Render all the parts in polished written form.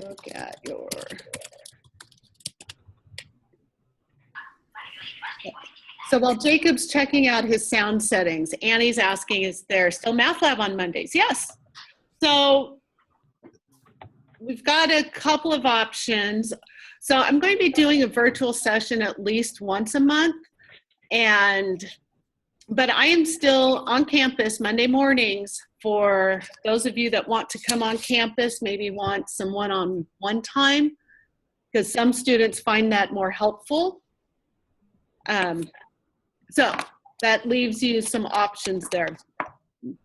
Look at your. So while Jacob's checking out his sound settings, Annie's asking, is there still Math Lab on Mondays? Yes. So we've got a couple of options. So I'm going to be doing a virtual session at least once a month. But I am still on campus Monday mornings for those of you that want to come on campus, maybe want some one-on-one time, because some students find that more helpful. So that leaves you some options there.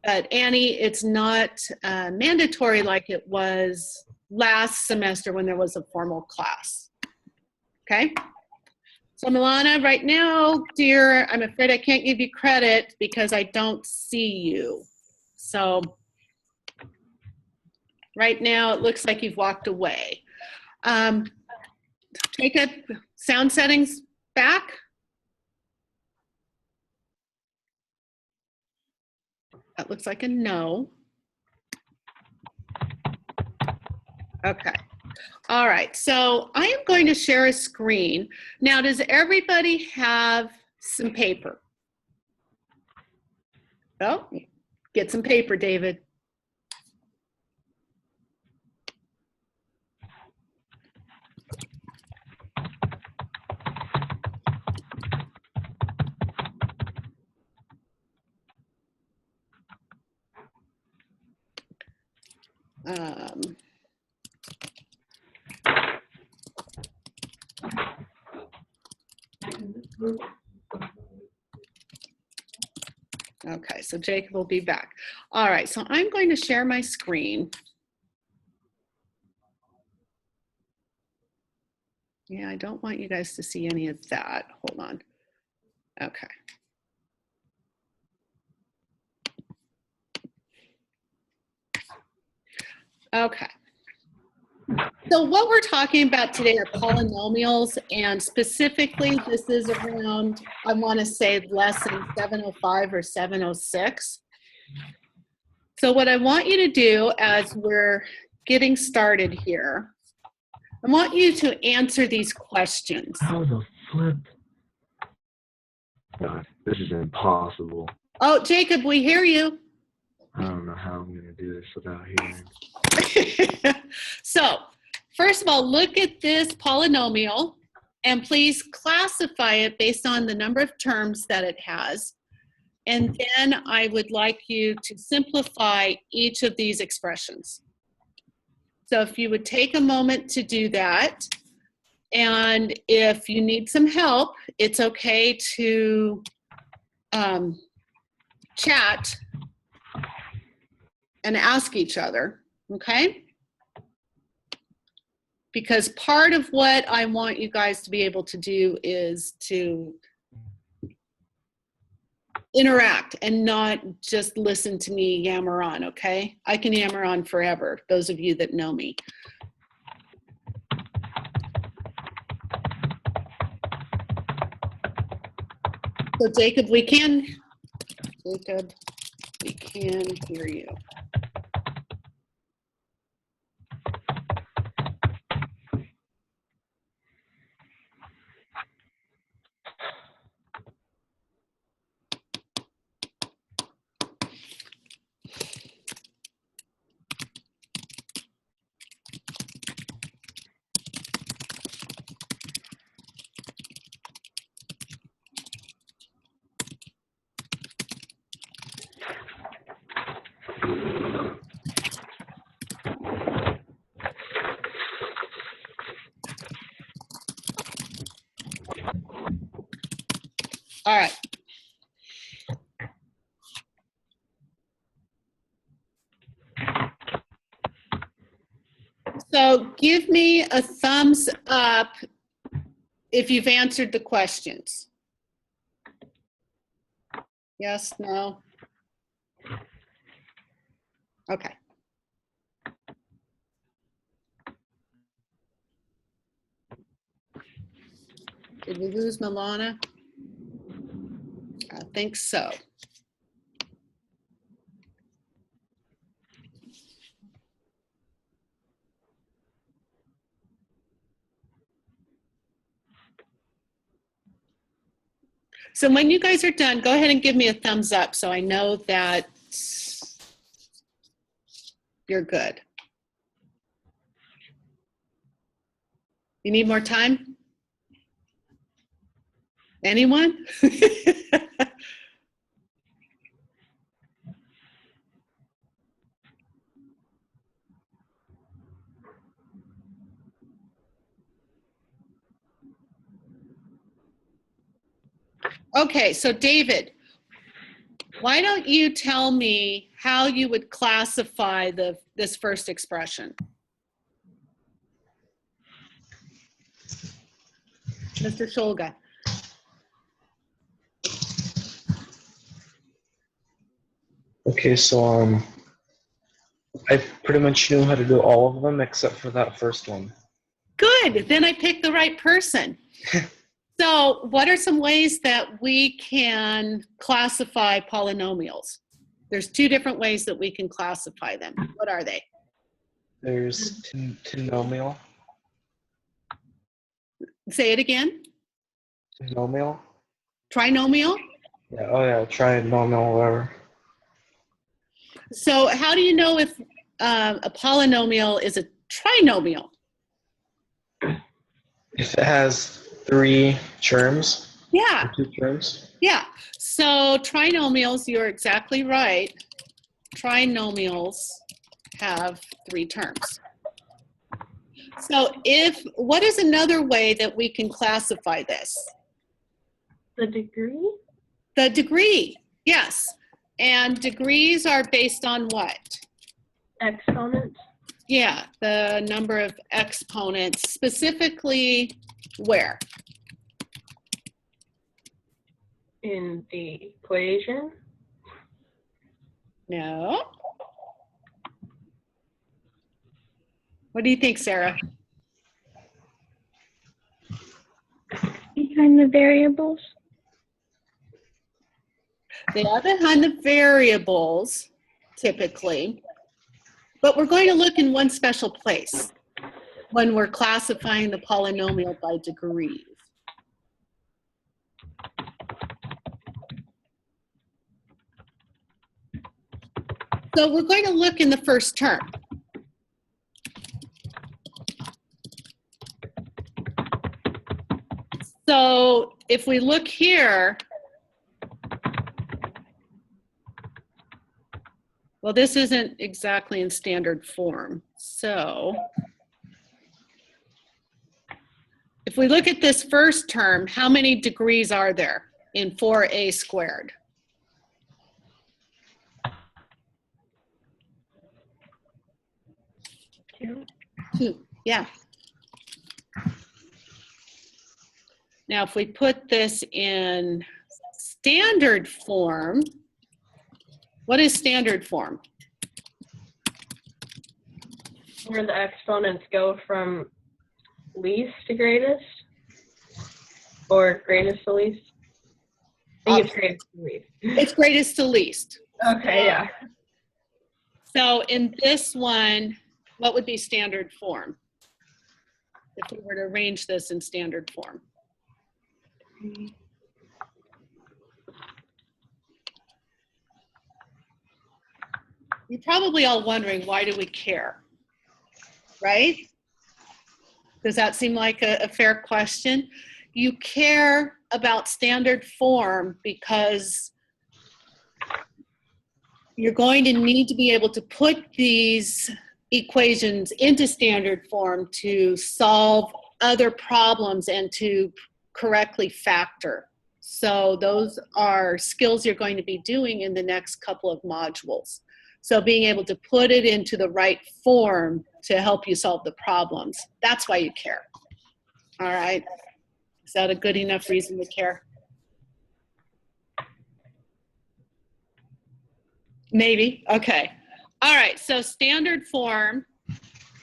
But Annie, it's not mandatory like it was last semester when there was a formal class. Okay? So Milana, right now, dear, I'm afraid I can't give you credit because I don't see you. So right now, it looks like you've walked away. Take up sound settings back. That looks like a no. Okay. All right, so I am going to share a screen. Now, does everybody have some paper? Oh, get some paper, David. Okay, so Jacob will be back. All right, so I'm going to share my screen. Yeah, I don't want you guys to see any of that. Hold on. Okay. Okay. So what we're talking about today are polynomials, and specifically this is around, I want to say, lesson 705 or 706. So what I want you to do as we're getting started here, I want you to answer these questions. How the flip? God, this is impossible. Oh, Jacob, we hear you. I don't know how I'm going to do this without hearing. So, first of all, look at this polynomial and please classify it based on the number of terms that it has. And then I would like you to simplify each of these expressions. So if you would take a moment to do that, and if you need some help, it's okay to chat and ask each other, okay? Because part of what I want you guys to be able to do is to interact and not just listen to me yammer on, okay? I can yammer on forever, those of you that know me. So Jacob, we can hear you. All right. So give me a thumbs up if you've answered the questions. Yes, no? Okay. Did we lose Milana? I think so. So when you guys are done, go ahead and give me a thumbs up so I know that you're good. You need more time? Anyone? Okay, so David, why don't you tell me how you would classify this first expression? Mr. Shulga. Okay, so I pretty much knew how to do all of them except for that first one. Good, then I picked the right person. So what are some ways that we can classify polynomials? There's two different ways that we can classify them. What are they? There's trinomial. Say it again. Trinomial? Trinomial? Yeah, oh yeah, trinomial, whatever. So how do you know if a polynomial is a trinomial? If it has 3 terms, Yeah, or 2 terms. yeah. So trinomials, you're exactly right. Trinomials have 3 terms. So what is another way that we can classify this? The degree? The degree, yes. And degrees are based on what? Exponents? Yeah, the number of exponents, specifically where? In the equation? No. What do you think, Sarah? Behind the variables. They are behind the variables, typically, but we're going to look in one special place when we're classifying the polynomial by degrees. So we're going to look in the first term. So if we look here, well, this isn't exactly in standard form. So if we look at this first term, how many degrees are there in 4a squared? 2. 2, yeah. Now, if we put this in standard form, what is standard form? Where the exponents go from least to greatest? Or greatest to least? I think it's greatest to least. It's greatest to least. Okay, yeah. So in this one, what would be standard form? If we were to arrange this in standard form. You're probably all wondering, why do we care? Right? Does that seem like a fair question? You care about standard form because you're going to need to be able to put these equations into standard form to solve other problems and to correctly factor. So those are skills you're going to be doing in the next couple of modules. So being able to put it into the right form to help you solve the problems, that's why you care. All right. Is that a good enough reason to care? Maybe. Okay. All right. So standard form.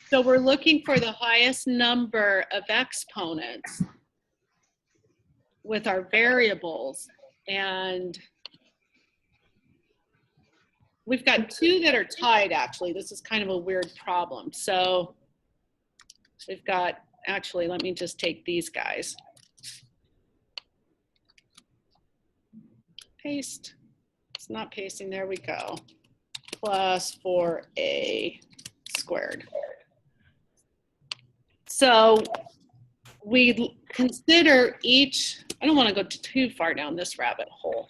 So we're looking for the highest number of exponents with our variables. And we've got 2 that are tied, actually. This is kind of a weird problem. So we've got, actually, let me just take these guys. paste. It's not pasting. There we go. Plus 4a squared. So we consider each, I don't want to go too far down this rabbit hole,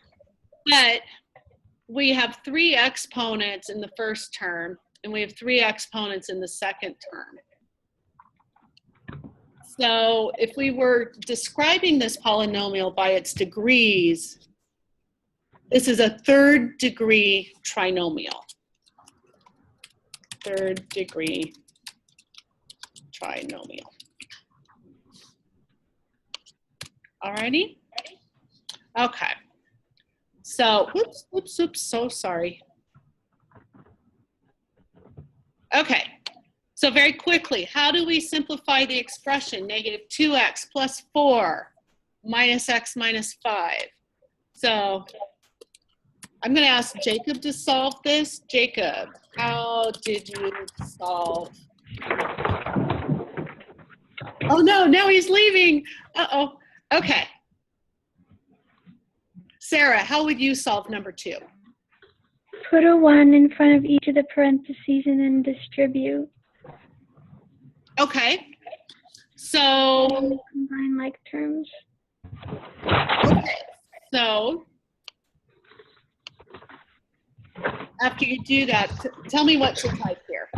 but we have 3 exponents in the first term, and we have 3 exponents in the second term. So if we were describing this polynomial by its degrees, this is a 3rd degree trinomial. 3rd degree trinomial. Alrighty? Okay. So, oops, so sorry. Okay. So very quickly, how do we simplify the expression negative 2x plus 4 minus x minus 5? So I'm going to ask Jacob to solve this. Jacob, how did you solve? Oh no, now he's leaving. Uh-oh. Okay. Sarah, how would you solve number 2? Put a 1 in front of each of the parentheses and then distribute. Okay. So, Combine like terms. okay. So, after you do that, tell me what to type here.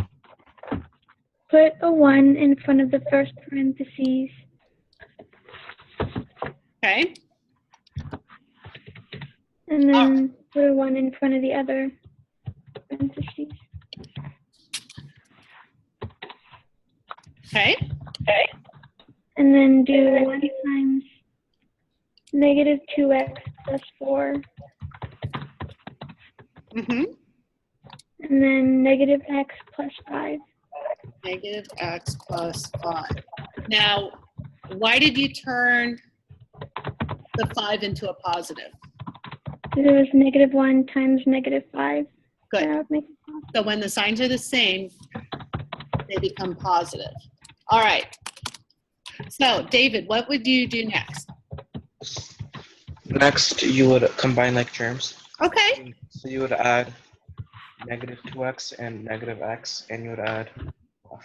Put a 1 in front of the first parentheses. Okay. And then put a 1 in front of the other parentheses. Okay. And then do 1 times negative 2x plus 4. Mm-hmm. And then negative x plus 5. Negative x plus 5. Now, why did you turn the 5 into a positive? Because it was negative 1 times negative 5. Good. That would make it positive. So when the signs are the same, they become positive. All right. So, David, what would you do next? Next, you would combine like terms. Okay. So you would add negative 2x and negative x, and you would add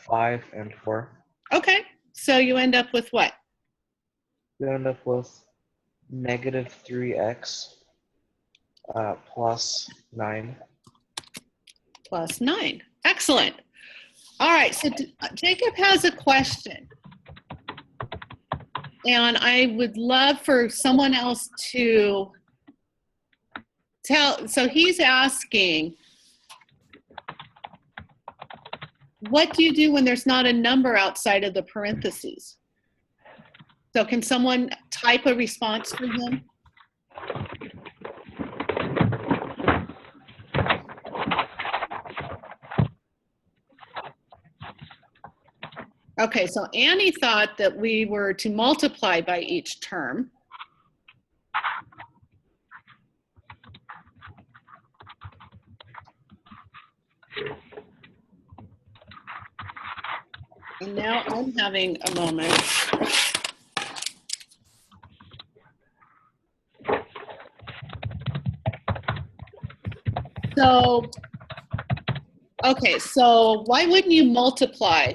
5 and 4. Okay. So you end up with what? You end up with negative 3x plus 9. Plus 9. Excellent. All right. So Jacob has a question. And I would love for someone else to tell. So he's asking, what do you do when there's not a number outside of the parentheses? So can someone type a response for him? Okay, so Annie thought that we were to multiply by each term. And now I'm having a moment. So, okay, so why wouldn't you multiply?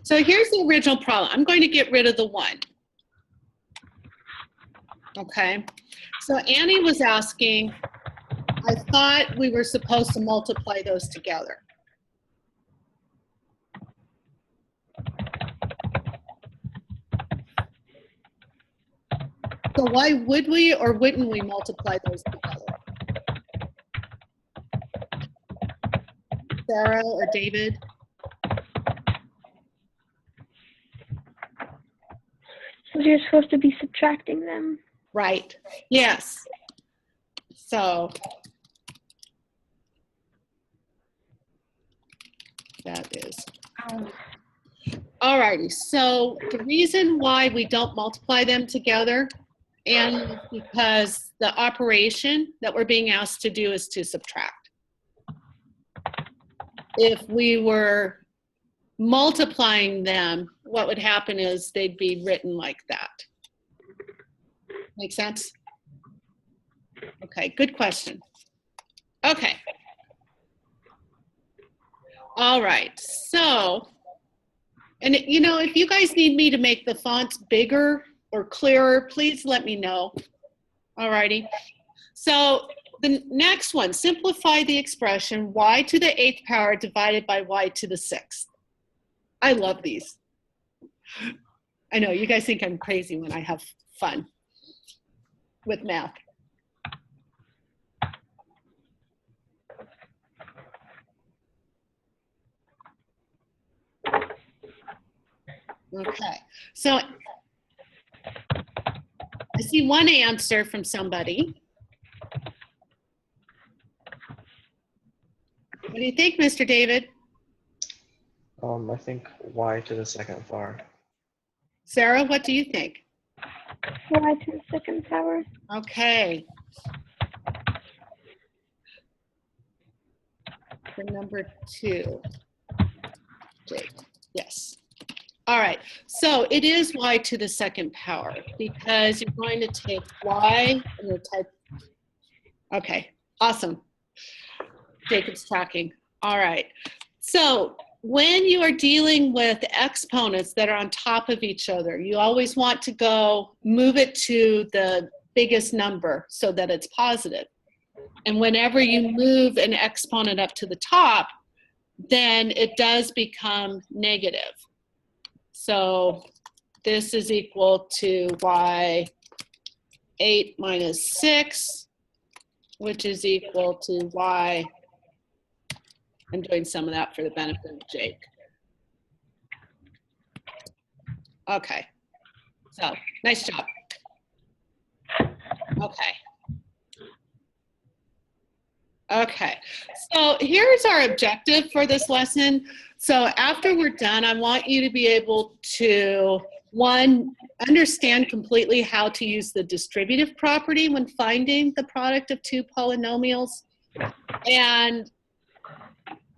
So here's the original problem. I'm going to get rid of the 1. Okay, so Annie was asking, I thought we were supposed to multiply those together. So why would we or wouldn't we multiply those together? Sarah or David? So you're supposed to be subtracting them. Right, yes. So that is. Alrighty, so the reason why we don't multiply them together, and is because the operation that we're being asked to do is to subtract. if we were multiplying them, what would happen is they'd be written like that. Make sense? Okay, good question. Okay. All right, so, and you know, if you guys need me to make the fonts bigger or clearer, please let me know. All righty. So the next one, simplify the expression y to the 8th power divided by y to the 6th. I love these. I know, you guys think I'm crazy when I have fun with math. Okay, so I see one answer from somebody. What do you think, Mr. David? I think y to the 2nd power. Sarah, what do you think? Y to the 2nd power. Okay. For number 2. Jake, yes. All right, so it is y to the 2nd power because you're going to take y and you type. Okay, awesome. Jacob's tracking. All right, so when you are dealing with exponents that are on top of each other, you always want to move it to the biggest number so that it's positive. And whenever you move an exponent up to the top, then it does become negative. So this is equal to y 8 minus 6, which is equal to y. I'm doing some of that for the benefit of Jake. Okay, so nice job. Okay. Okay, so here's our objective for this lesson. So after we're done, I want you to be able to, one, understand completely how to use the distributive property when finding the product of two polynomials, and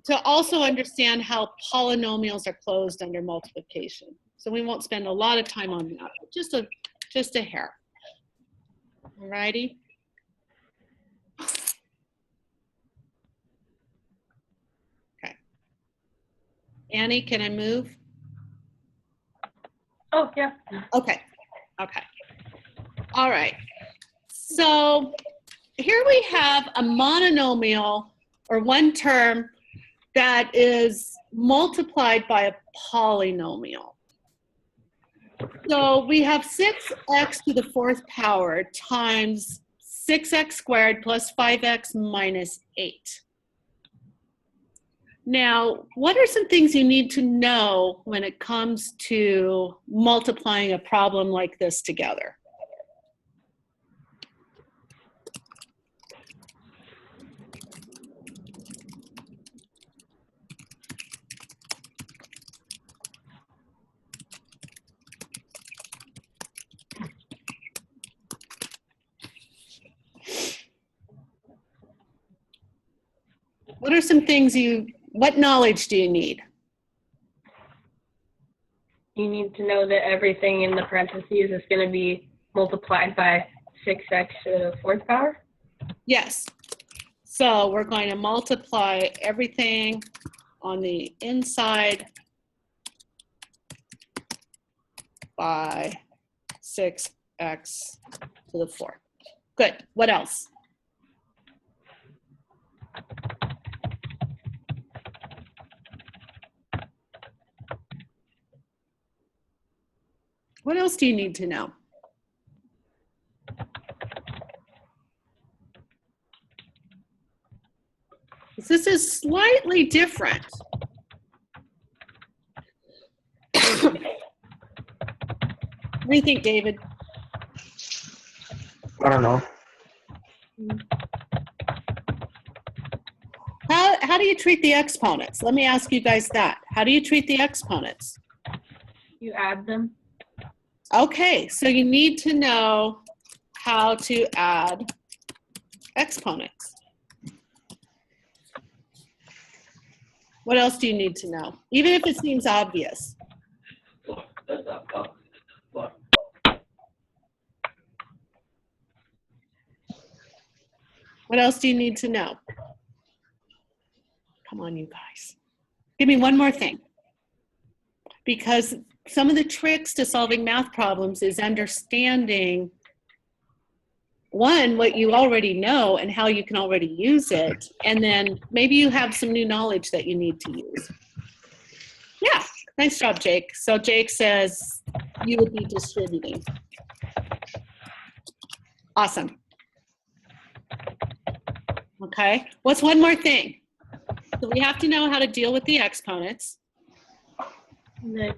to also understand how polynomials are closed under multiplication. So we won't spend a lot of time on that, but just a hair. All righty. Okay. Annie, can I move? Oh, yeah. Okay. Okay. All right. So here we have a monomial, or one term, that is multiplied by a polynomial. So we have 6x to the 4th power times 6x squared plus 5x minus 8. Now, what are some things you need to know when it comes to multiplying a problem like this together? What are some things what knowledge do you need? You need to know that everything in the parentheses is going to be multiplied by 6x to the 4th power. Yes. So we're going to multiply everything on the inside by 6x to the 4th. Good. What else? What else do you need to know? This is slightly different. What do you think, David? I don't know. How do you treat the exponents? Let me ask you guys that. How do you treat the exponents? You add them. Okay, so you need to know how to add exponents. What else do you need to know? Even if it seems obvious. What else do you need to know? Come on, you guys. Give me one more thing. Because some of the tricks to solving math problems is understanding, one, what you already know and how you can already use it. And then maybe you have some new knowledge that you need to use. Yeah, nice job, Jake. So Jake says you would be distributing. Awesome. Okay, what's one more thing? So we have to know how to deal with the exponents. The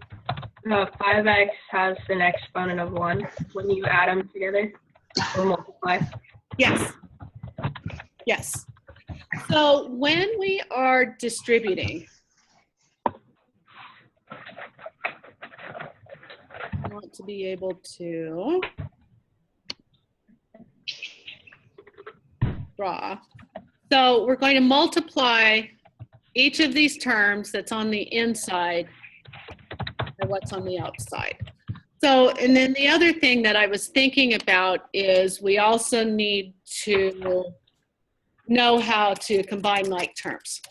5x has an exponent of 1 when you add them together or multiply. Yes. Yes. So when we are distributing, I want to be able to draw. So we're going to multiply each of these terms that's on the inside by what's on the outside. So, and then the other thing that I was thinking about is we also need to know how to combine like terms.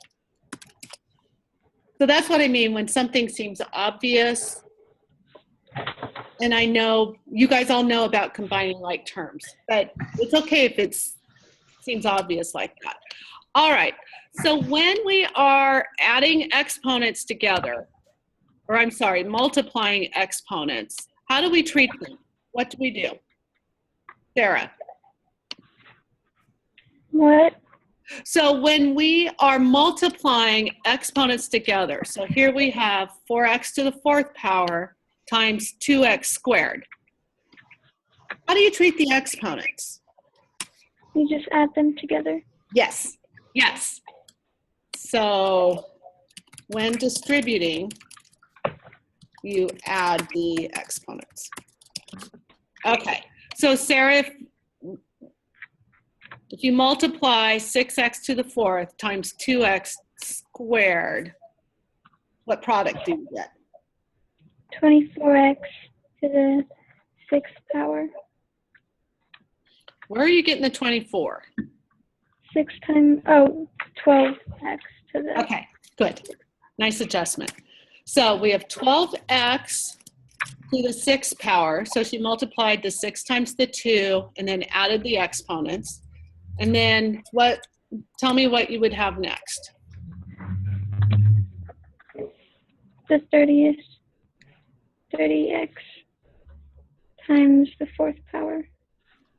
So that's what I mean when something seems obvious. And I know you guys all know about combining like terms, but it's okay if it seems obvious like that. All right, so when we are adding exponents together, or I'm sorry, multiplying exponents, how do we treat them? What do we do? Sarah? What? So when we are multiplying exponents together, so here we have 4x to the 4th power times 2x squared. How do you treat the exponents? You just add them together. Yes, yes. So when distributing, you add the exponents. Okay, so Sarah, if you multiply 6x to the 4th times 2x squared, what product do you get? 24x to the 6th power. Where are you getting the 24? 6 times, 12x to the... Okay, good. Nice adjustment. So we have 12x to the 6th power. So she multiplied the 6 times the 2 and then added the exponents. And then what, tell me what you would have next. The 30x times the 4th power.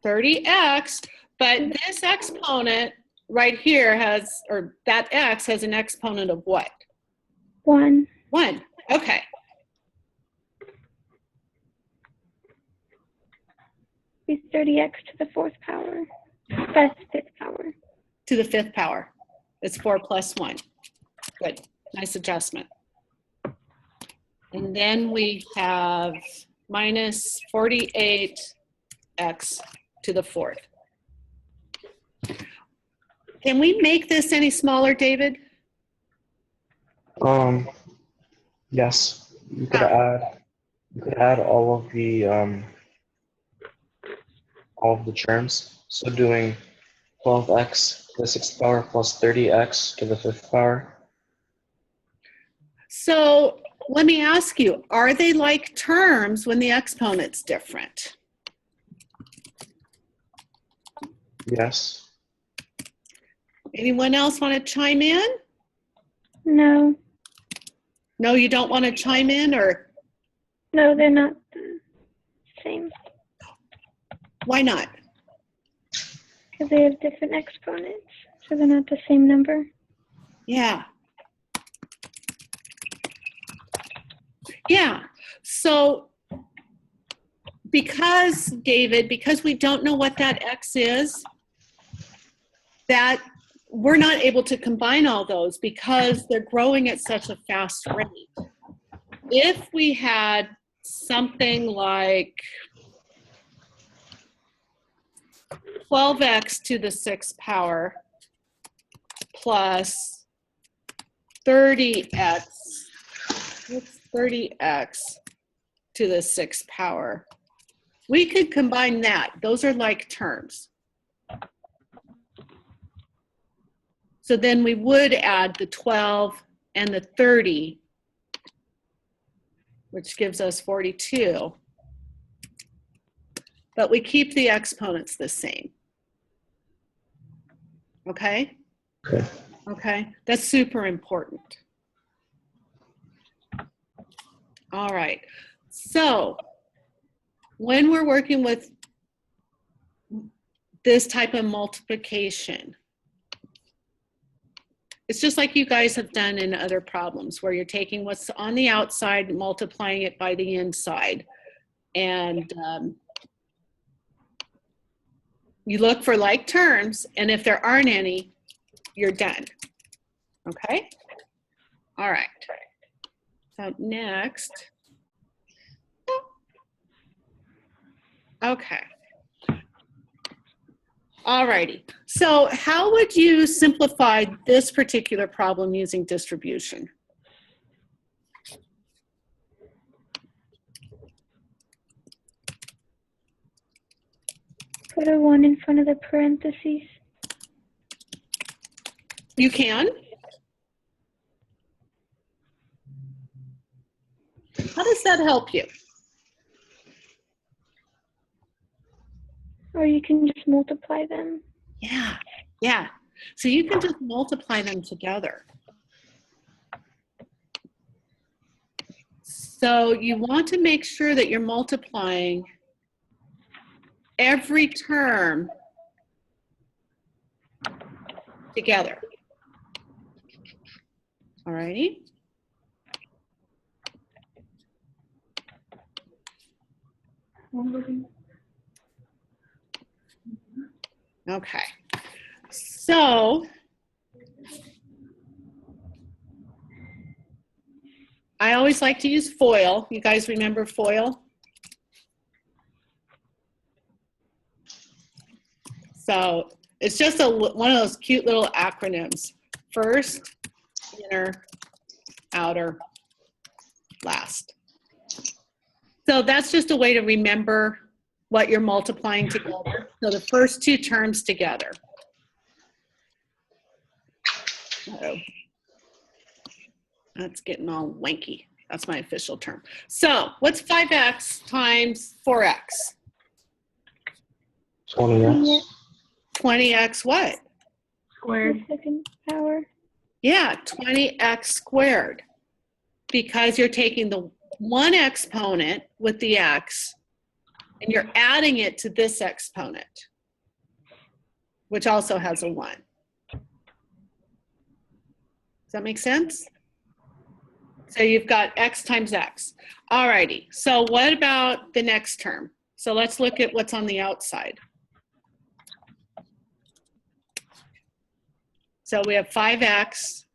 30x, but this exponent right here has, or that x has an exponent of what? 1. 1. Okay. Be 30x to the 4th power. That's 5th power. To the 5th power. It's 4 plus 1. Good. Nice adjustment. And then we have minus 48x to the 4th. Can we make this any smaller, David? Yes, you could add all of the terms. So doing 12x to the 6th power plus 30x to the 5th power. So let me ask you, are they like terms when the exponent's different? Yes. Anyone else want to chime in? No. No, you don't want to chime in, or No, they're not the same. why not? Because they have different exponents. So they're not the same number. Yeah. Yeah. So because, David, because we don't know what that x is, that we're not able to combine all those because they're growing at such a fast rate. If we had something like 12x to the 6th power plus 30x. What's 30x to the 6th power? We could combine that. Those are like terms. So then we would add the 12 and the 30, which gives us 42. But we keep the exponents the same. Okay? Okay. Okay, that's super important. All right, so when we're working with this type of multiplication, it's just like you guys have done in other problems where you're taking what's on the outside, multiplying it by the inside. And you look for like terms, and if there aren't any, you're done. Okay? All right. So next. Okay. All righty. So how would you simplify this particular problem using distribution? Put a 1 in front of the parentheses. You can. How does that help you? Or you can just multiply them. Yeah, yeah. So you can just multiply them together. So you want to make sure that you're multiplying every term together. All righty. Okay. So I always like to use FOIL. You guys remember FOIL? So it's just one of those cute little acronyms. First, inner, outer, last. So that's just a way to remember what you're multiplying together. So the first two terms together. Uh-oh. That's getting all wanky. That's my official term. So what's 5x times 4x? 20x. 20x what? Squared. The 2nd power. Yeah, 20x squared. Because you're taking the one exponent with the x and you're adding it to this exponent, which also has a 1. Does that make sense? So you've got x times x. All righty. So what about the next term? So let's look at what's on the outside. So we have 5x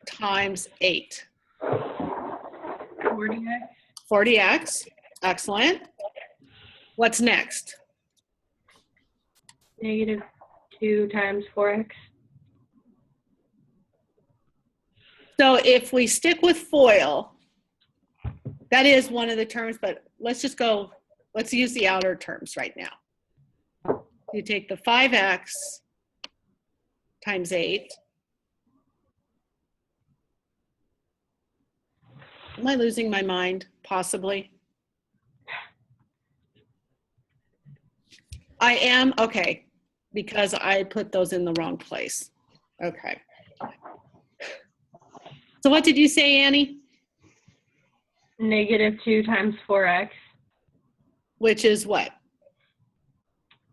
times 8. 40x. 40x. Excellent. What's next? Negative 2 times 4x. So if we stick with FOIL, that is one of the terms, but let's just go, let's use the outer terms right now. You take the 5x times 8. Am I losing my mind? Possibly. I am? Okay. Because I put those in the wrong place. Okay. So what did you say, Annie? Negative 2 times 4x. Which is what?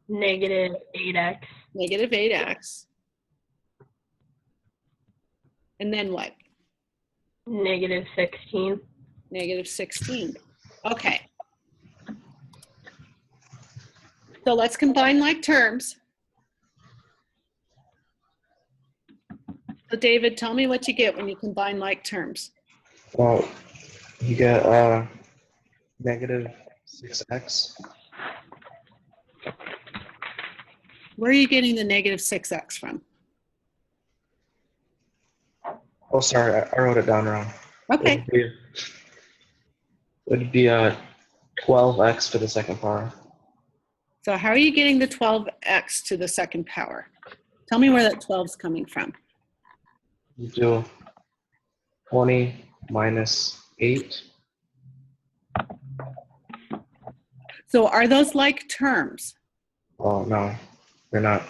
Negative 8x. Negative 8x. And then what? Negative 16. Negative 16. Okay. So let's combine like terms. So David, tell me what you get when you combine like terms. Well, you get negative 6x. Where are you getting the negative 6x from? Oh, sorry, I wrote it down wrong. Okay. Would be 12x to the second power. So how are you getting the 12x to the second power? Tell me where that 12 is coming from. You do 20 minus 8. So are those like terms? Oh, no, they're not.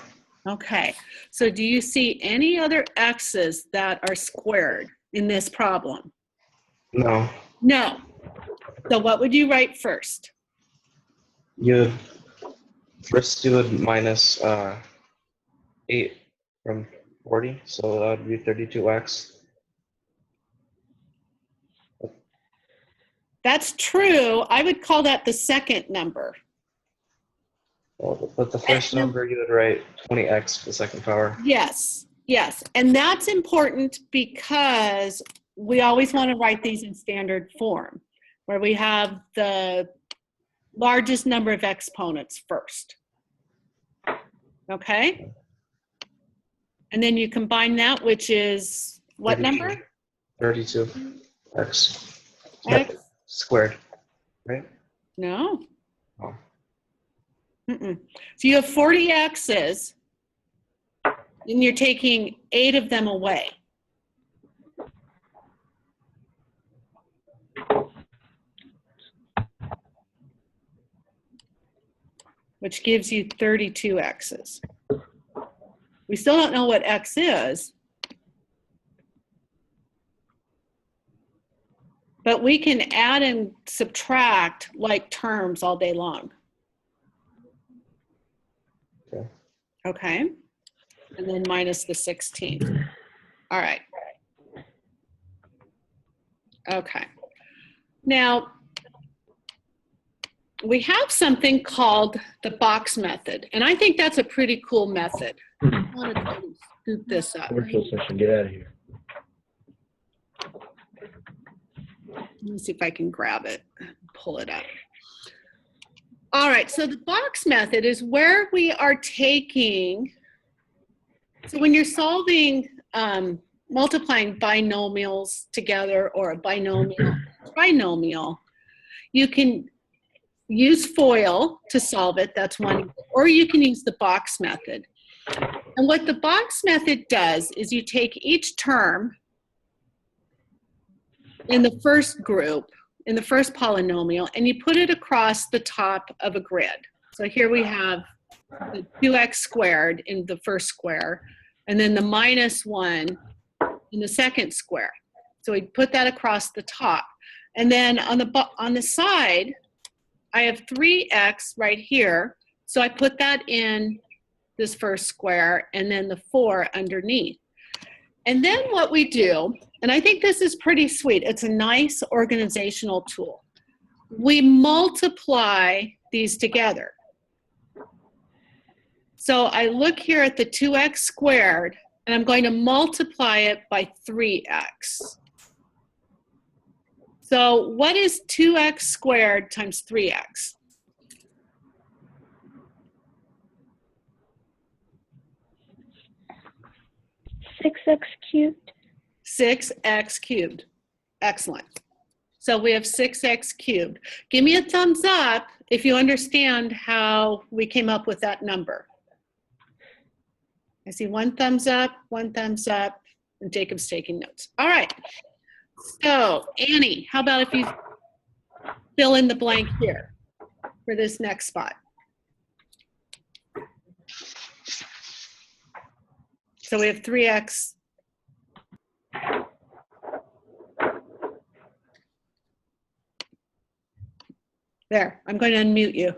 Okay. So do you see any other x's that are squared in this problem? No. No. So what would you write first? You would minus 8 from 40, so that would be 32x. That's true. I would call that the second number. Well, but the first number you would write 20x to the second power. Yes, yes. And that's important because we always want to write these in standard form, where we have the largest number of exponents first. Okay? And then you combine that, which is what 32. number? 32x. X? Squared, right? No. Oh. Mm-mm. So you have 40 x's, and you're taking 8 of them away. Which gives you 32 x's. We still don't know what x is, but we can add and subtract like terms all day long. Okay. Okay? And then minus the 16. All right. Okay. Now, we have something called the box method, and I think that's a pretty cool method. I want to try to scoop this up. Commercial session, get out of here. Let me see if I can grab it, pull it up. All right, so the box method is where we are taking, so when you're solving, multiplying binomials together or a binomial, trinomial, you can use FOIL to solve it, that's one, or you can use the box method. And what the box method does is you take each term in the first group, in the first polynomial, and you put it across the top of a grid. So here we have the 2x squared in the first square, and then the minus 1 in the second square. So we put that across the top. And then on the side, I have 3x right here, so I put that in this first square, and then the 4 underneath. And then what we do, and I think this is pretty sweet, it's a nice organizational tool. We multiply these together. So I look here at the 2x squared, and I'm going to multiply it by 3x. So what is 2x squared times 3x? 6x cubed. 6x cubed. Excellent. So we have 6x cubed. Give me a thumbs up if you understand how we came up with that number. I see one thumbs up, and Jacob's taking notes. All right. So Annie, how about if you fill in the blank here for this next spot? So we have 3x. There, I'm going to unmute you.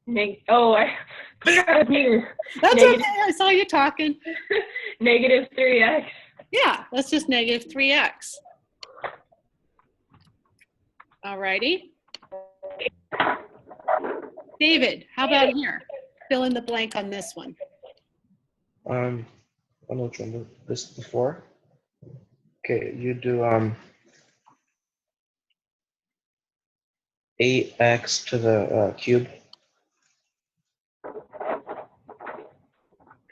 I forgot to. That's Negative. okay, I saw you talking. Negative 3x. Yeah, that's just negative 3x. All righty. David, how about here? Fill in the blank on this one. I don't know which one. This before. Okay, you do 8x to the cube.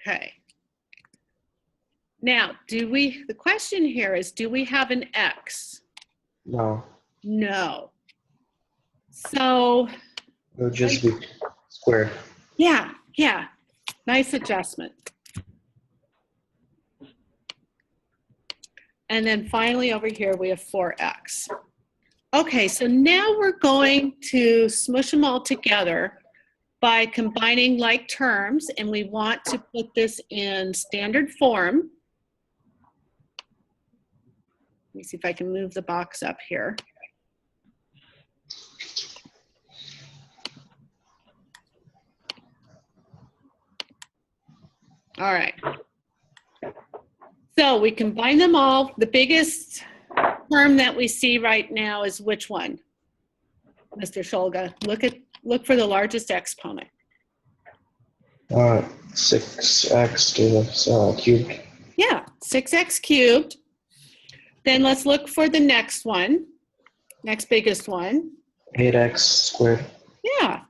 Okay. Now, the question here is, do we have an x? No, No. So, it would just be squared. yeah, nice adjustment. And then finally over here, we have 4x. Okay, so now we're going to smush them all together by combining like terms, and we want to put this in standard form. Let me see if I can move the box up here. All right. So we combine them all. The biggest term that we see right now is which one? Mr. Shulga, look for the largest exponent. 6x to the cubed. Yeah, 6x cubed. Then let's look for the next one, next biggest one. 8x squared. Yeah,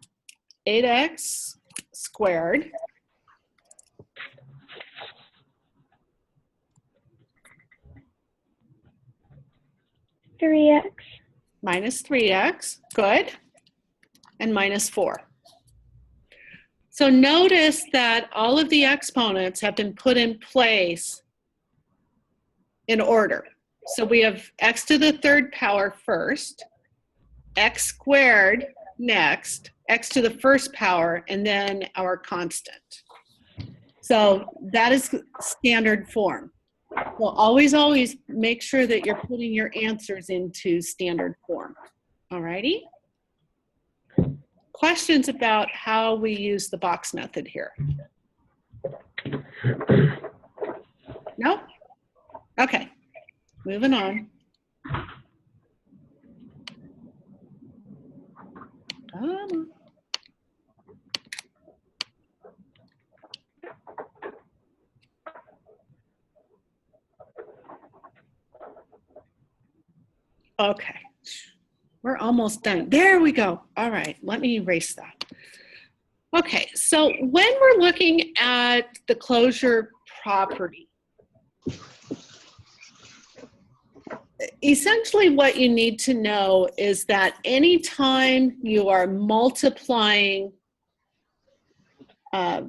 8x squared. $3x. Minus 3x, good, and minus 4. So notice that all of the exponents have been put in place in order. So we have x to the third power first, x squared next, x to the first power, and then our constant. So that is standard form. So always make sure that you're putting your answers into standard form. All righty? Questions about how we use the box method here? No? Okay, moving on. Okay, we're almost done. There we go. All right, let me erase that. Okay, so when we're looking at the closure property, essentially what you need to know is that anytime you are multiplying a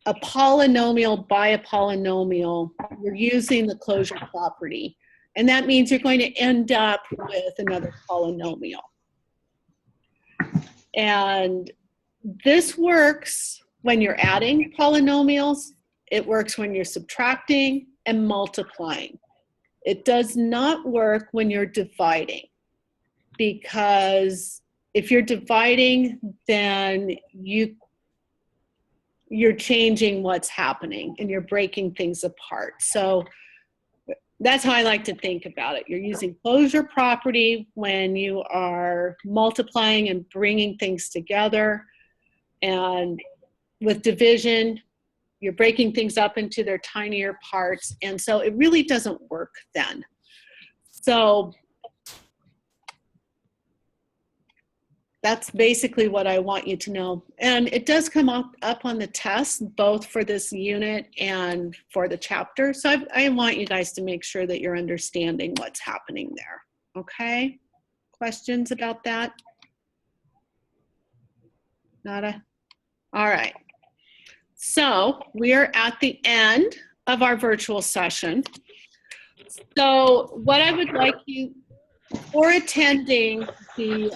polynomial by a polynomial, you're using the closure property. And that means you're going to end up with another polynomial. And this works when you're adding polynomials. It works when you're subtracting and multiplying. It does not work when you're dividing, because if you're dividing, then you're changing what's happening and you're breaking things apart. So that's how I like to think about it. You're using closure property when you are multiplying and bringing things together. And with division, you're breaking things up into their tinier parts. And so it really doesn't work then. So that's basically what I want you to know. And it does come up on the test, both for this unit and for the chapter. So I want you guys to make sure that you're understanding what's happening there. Okay? Questions about that? Nada? All right. So we are at the end of our virtual session. So what I would like you, for attending the,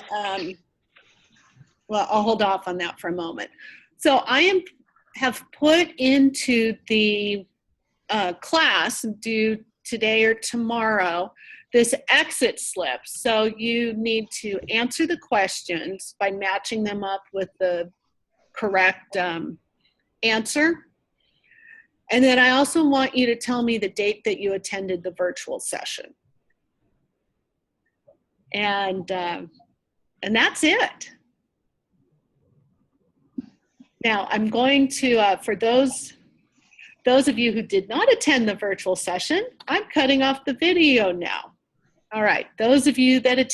well, I'll hold off on that for a moment. So I have put into the class due today or tomorrow this exit slip. So you need to answer the questions by matching them up with the correct answer. And then I also want you to tell me the date that you attended the virtual session. And that's it. Now, I'm going to, for those of you who did not attend the virtual session, I'm cutting off the video now. All right, those of you that attended